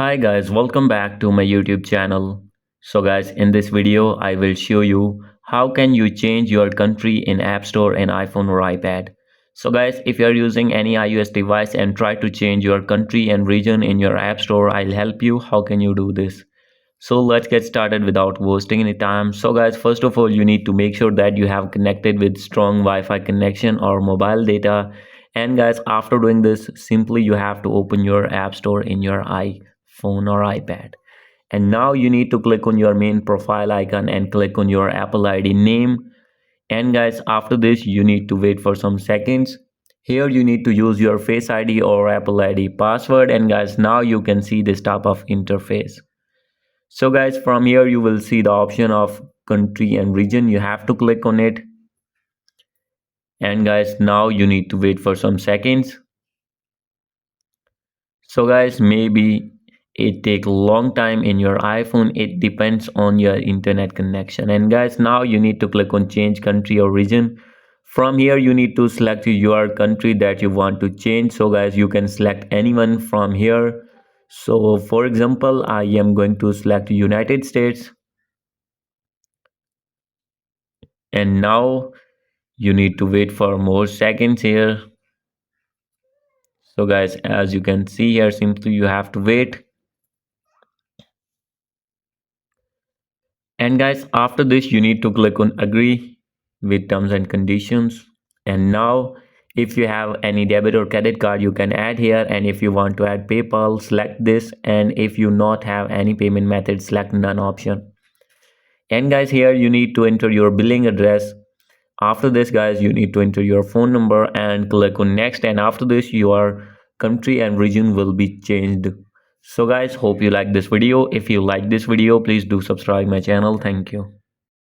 Hi guys, welcome back to my YouTube channel. So guys, in this video I will show you how can you change your country in App Store in iPhone or iPad. So guys, if you are using any iOS device and try to change your country and region in your App Store, I'll help you. How can you do this? So let's get started without wasting any time. So guys, first of all, you need to make sure that you have connected with strong Wi-Fi connection or mobile data. And guys, after doing this, simply you have to open your App Store in your iPhone or iPad. And now you need to click on your main profile icon and click on your Apple ID name. And guys, after this, you need to wait for some seconds. Here you need to use your Face ID or Apple ID password. And guys, now you can see this type of interface. So guys, from here you will see the option of country and region. You have to click on it. And guys, now you need to wait for some seconds. So guys, maybe it take a long time in your iPhone. It depends on your internet connection. And guys, now you need to click on change country or region. From here you need to select your country that you want to change. So guys, you can select anyone from here. So for example, I am going to select United States. And now you need to wait for more seconds here. So guys, as you can see here, simply you have to wait. And guys, after this you need to click on agree with terms and conditions. And now if you have any debit or credit card, you can add here. And if you want to add PayPal, select this. And if you not have any payment method, select none option. And guys, here you need to enter your billing address. After this guys, you need to enter your phone number and click on next. And after this, your country and region will be changed. So guys, hope you like this video. If you like this video, please do subscribe my channel. Thank you.